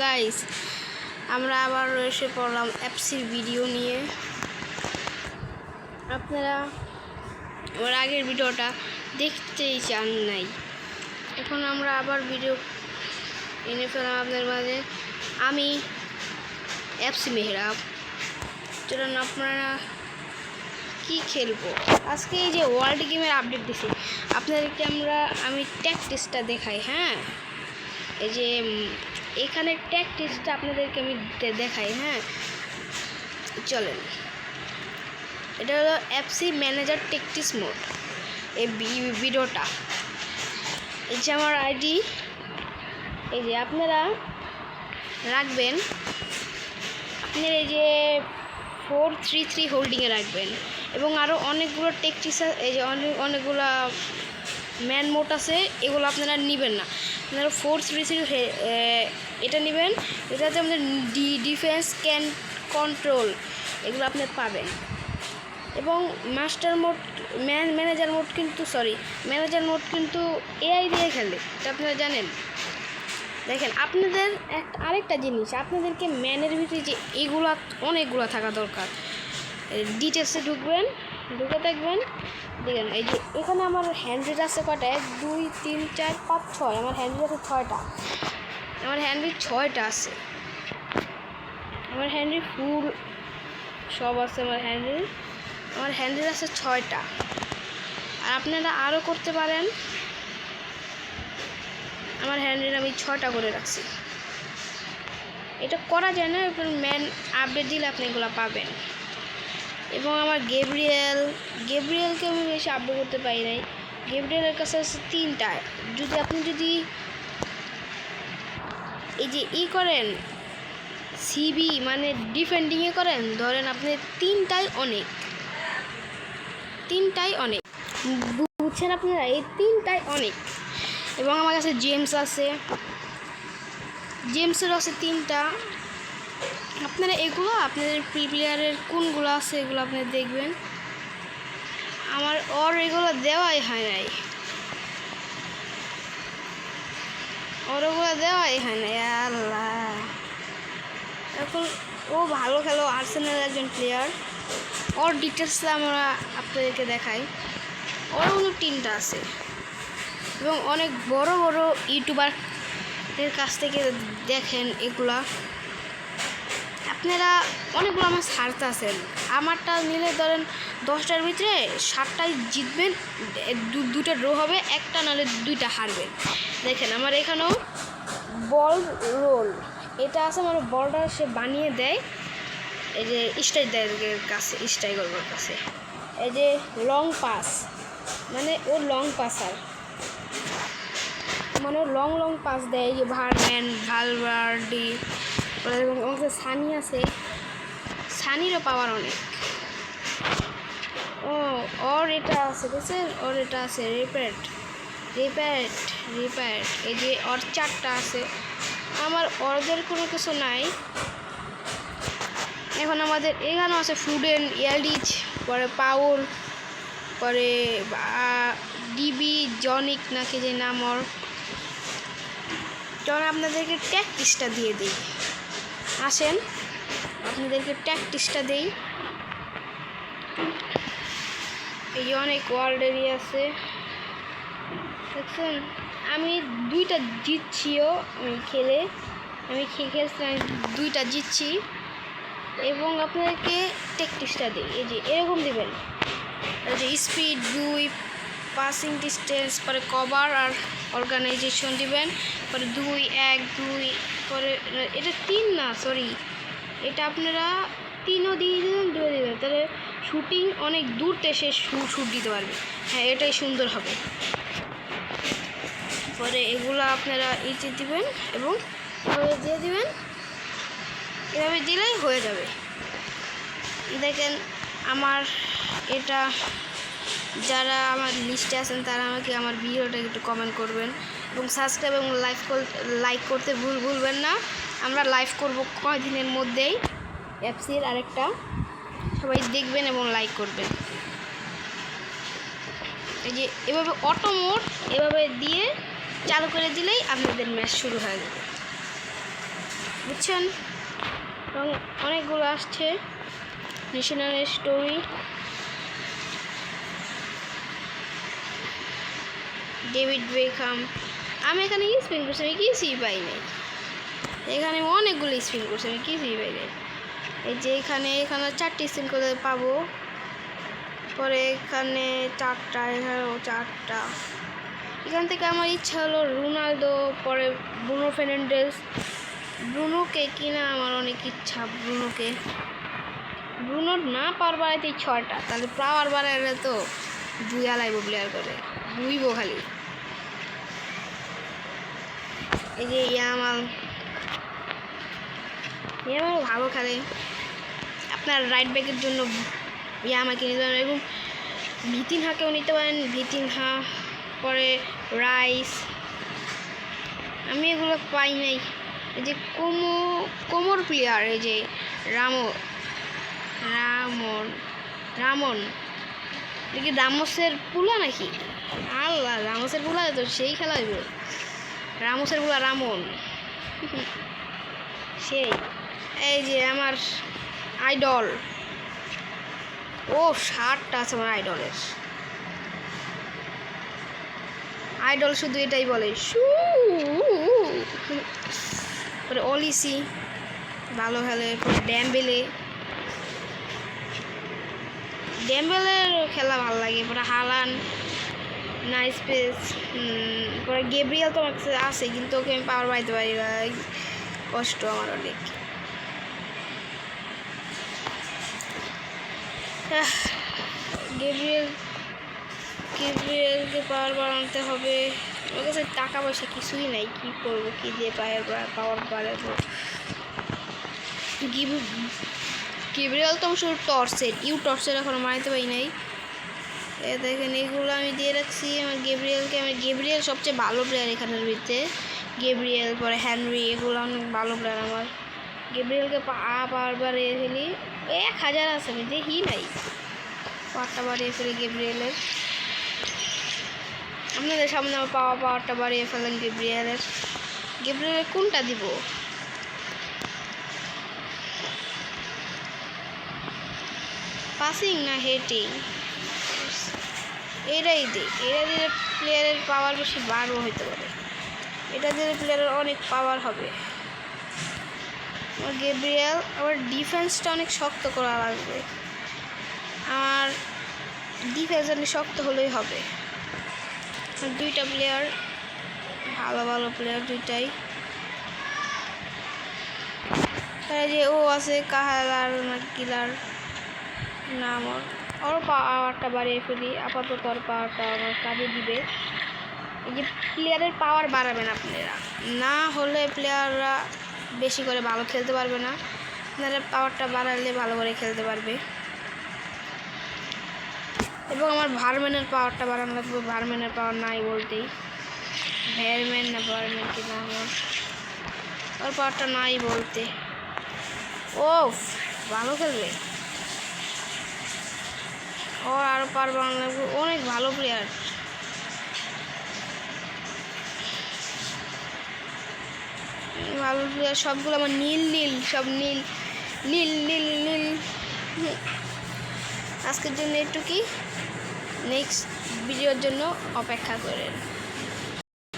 Guys, আমরা আবার এসে পড়লাম অ্যাপসির ভিডিও নিয়ে। আপনারা আমার আগের ভিডিওটা দেখতেই চান নাই, এখন আমরা আবার ভিডিও এনে ফেলাম আপনাদের মাঝে। আমি অ্যাপসি মেহরাব। চলুন আপনারা কি খেলবো আজকে। এই যে ওয়ার্ল্ড গেমের আপডেট দিছি আপনাদেরকে, আমি ট্যাগ টেস্টটা দেখাই। হ্যাঁ, এই যে এখানে ট্যাগ টেস্টটা আপনাদেরকে আমি দেখাই। হ্যাঁ চলেন, এটা হলো অ্যাপসি ম্যানেজার টেকটিস মোড। এই ভিডিওটা, এই যে আমার আইডি, এই যে আপনারা রাখবেন, আপনার এই যে 433 হোল্ডিংয়ে রাখবেন। এবং আরও অনেকগুলো টেকটিস, এই যে অনেকগুলো ম্যান মোড আছে, এগুলো আপনারা নেবেন না। আপনারা 433 এটা নেবেন, এটাতে আমাদের ডিফেন্স কন্ট্রোল এগুলো আপনি পাবেন। এবং মাস্টার মোড ম্যানেজার মোড কিন্তু এআই দিয়ে খেলে, এটা আপনারা জানেন। দেখেন আপনাদের আরেকটা জিনিস, আপনাদেরকে ম্যানের ভিতরে যে এগুলো অনেকগুলো থাকা দরকার। ডিটেলসে ঢুকে থাকবেন, দেখেন এই যে এখানে আমার হ্যান্ড্রেড আছে কয়টা, 1 2 3 4 5 6, আমার হ্যান্ড্রেড আছে 6টা। আমার হ্যান্ড্রেড 6টা আছে, আমার হ্যান্ড্রেড ফুল সব আছে। আমার হ্যান্ড্রেড আছে 6টা। আর আপনারা আরও করতে পারেন, আমার হ্যান্ড্রেড আমি 6টা করে রাখছি। এটা করা যায় না, ম্যান আপডেট দিলে আপনি এগুলো পাবেন। এবং আমার গেব্রিয়েলকে আমি বেশি আপডেট করতে পারি নাই। গেব্রিয়েলের কাছে আছে 3টা। আপনি যদি এই যে করেন সিবি মানে ডিফেন্ডিংয়ে করেন, ধরেন আপনি 3টাই অনেক, বুঝছেন আপনারা, এই 3টাই অনেক। এবং আমার কাছে জেমসের আছে 3টা। আপনারা এগুলো আপনাদের প্লেয়ারের কোনগুলো আছে এগুলো আপনারা দেখবেন। আমার এগুলো দেওয়াই হয় নাই, আল্লাহ। এখন ও ভালো খেলো, আর্সেনাল একজন প্লেয়ার। ওর ডিটেলসটা আমরা আপনাদেরকে দেখাই। ওর কোনো 3টা আছে। এবং অনেক বড় ইউটিউবারদের কাছ থেকে দেখেন এগুলা। আপনারা অনেকগুলো আমার ছাড়তে আছেন, আমারটা নিলে ধরেন 10টার ভিতরে 7টাই জিতবেন, 2টা ড্র হবে, একটা নাহলে 2টা হারবেন। দেখেন আমার এখানেও বল রোল এটা আছে, আমার বলটা সে বানিয়ে দেয়। এই যে স্ট্রাইকারের কাছে, এই যে লং পাস মানে ও লং পাসার, মানে লং পাস দেয়। এই যে ভালভার্ডি, এবং আমাদের সানি আছে, সানিরও পাওয়ার অনেক। ওর এটা আছে, বুঝছেন, ওর এটা আছে রিপ্যাট। এই যে ওর 4টা আছে, আমার ওদের কোনো কিছু নাই। এখন আমাদের এখানেও আছে ফুডেন, ইয়ালিচ, পরে পাউল, পরে ডিবি জনিক নাকি যে নাম ওর। যখন আপনাদেরকে ট্যাকটিসটা দিয়ে দিই, আসেন আপনাদেরকে ট্যাকটিসটা দেই। এই যে অনেক ওয়ার্ল্ড এরিয়া আছে, দেখছেন। আমি 2টা জিতছিও, আমি খেলছিলাম 2টা জিতছি। এবং আপনাদেরকে ট্যাকটিসটা দিই, এই যে এরকম দেবেন। এই যে স্পিড 2, পাসিং ডিস্টেন্স, পরে কভার আর অর্গানাইজেশন দিবেন, পরে 2 1 2, পরে এটা 3 না, সরি, এটা আপনারা 3ও দিয়ে দেবেন, 2 দেবেন, তাহলে শুটিং অনেক দূর থেকে শুট দিতে পারবে। হ্যাঁ, এটাই সুন্দর হবে। পরে এগুলো আপনারা ইচে দিবেন এবং দিয়ে দিবেন, এভাবে দিলেই হয়ে যাবে। দেখেন আমার এটা, যারা আমার লিস্টে আছেন তারা আমাকে আমার ভিডিওটা একটু কমেন্ট করবেন এবং সাবস্ক্রাইব এবং লাইক করতে ভুলবেন না। আমরা লাইভ করব কয়েকদিনের মধ্যেই অ্যাপসির আরেকটা, সবাই দেখবেন এবং লাইক করবেন। এই যে এভাবে অটো মোড এভাবে দিয়ে চালু করে দিলেই আপনাদের ম্যাচ শুরু হয়ে যাবে। বুঝছেন, এবং অনেকগুলো আসছে ন্যাশনাল স্টোরি, ডেভিড বেকহাম। আমি এখানে কি স্পিন করছি, আমি কিছুই পাই নাই। এখানে অনেকগুলো স্পিন করছি, আমি কিছুই পাই নাই। এই যে এখানে 4টি স্পিন করে পাবো, পরে এখানে 4টা, এখানেও 4টা। এখান থেকে আমার ইচ্ছা হলো রোনালদো, পরে ব্রুনো ফার্নান্ডেজ। ব্রুনোকে কিনা আমার অনেক ইচ্ছা, ব্রুনোর না পাওয়ার বাড়াইতে 6টা, তাহলে পাওয়ার বাড়াইলে তো দুইয়া লাগবো প্লেয়ার করে, বুইবো খালি। এই যে ইয়ামাল ভালো খেলে। আপনার রাইট ব্যাকের জন্য ইয়ামাকে নিতে পারেন, এবং ভিতিনহাকেও নিতে পারেন, ভিতিনহা, পরে রাইস। আমি এগুলো পাই নাই। এই যে কোমর প্লেয়ার, এই যে রামন দেখি রামোসের পুলা নাকি, আল্লাহ রামোসের পুলা তো সেই খেলা হইব। রামোসের পুলা রামন সেই। এই যে আমার আইডল, ও 60টা আছে আমার আইডল শুধু এটাই বলে শু। পরে অলিসি ভালো খেলে, পরে ড্যাম্বেলের খেলা ভালো লাগে, পরে হালান নাইস পেস। পরে গেব্রিয়াল তো আমার কাছে আছে, কিন্তু ওকে আমি পাওয়ার পাইতে পারি না, কষ্ট আমার অনেক। গেব্রিয়েলকে পাওয়ার বাড়াতে হবে। ওর কাছে টাকা পয়সা কিছুই নাই, কী করবো, কী দিয়ে পাওয়ার বাড়াবো। গেব্রিয়েল তো শুধু টর্চের এখনও মারাতে পারি নাই। দেখেন এগুলো আমি দিয়ে রাখছি আমার গেব্রিয়েলকে। গেব্রিয়েল সবচেয়ে ভালো প্লেয়ার এখানের ভিতরে, গেব্রিয়েল, পরে হেনরি, এগুলো অনেক ভালো প্লেয়ার আমার। গেব্রিয়েলকে পাওয়ার বাড়িয়ে ফেলি, 1000 আছে, আমি দেখি নাই, পাওয়ারটা বাড়িয়ে ফেলি গেব্রিয়েলের। আপনাদের সামনে আমার পাওয়ারটা বাড়িয়ে ফেলেন গেব্রিয়েলের কোনটা দিব? পাসিং না হেটিং? এটাই দিই, এটা দিলে প্লেয়ারের পাওয়ার বেশি বাড়ও হইতে পারে, এটা দিলে প্লেয়ারের অনেক পাওয়ার হবে। আমার গেব্রিয়েল, আবার ডিফেন্সটা অনেক শক্ত করা লাগবে, আর ডিফেন্স অনেক শক্ত হলেই হবে। দুইটা প্লেয়ার ভালো প্লেয়ার, দুইটাই। তাই যে ও আছে কাহালার না কিলার নাম, ওর পাওয়ারটা বাড়িয়ে ফেলি। আপাতত ওর পাওয়ারটা আমার কাজে দিবে। এই যে প্লেয়ারের পাওয়ার বাড়াবেন আপনারা, না হলে প্লেয়াররা বেশি করে ভালো খেলতে পারবে না। আপনারা পাওয়ারটা বাড়ালে ভালো করে খেলতে পারবে। এবং আমার ভারম্যানের পাওয়ারটা বাড়ানো লাগবে, ভারম্যানের পাওয়ার নাই বলতেই, ভ্যারম্যান না ভারম্যান কি নাম, ওর পাওয়ারটা নাই বলতে। ও ভালো খেলবে, ওর আরও পাওয়ার বাড়ানো লাগবে, অনেক ভালো প্লেয়ার। ভালো প্লেয়ার সবগুলো আমার সব নীল। আজকের জন্য একটু কি, নেক্সট ভিডিওর জন্য অপেক্ষা করেন।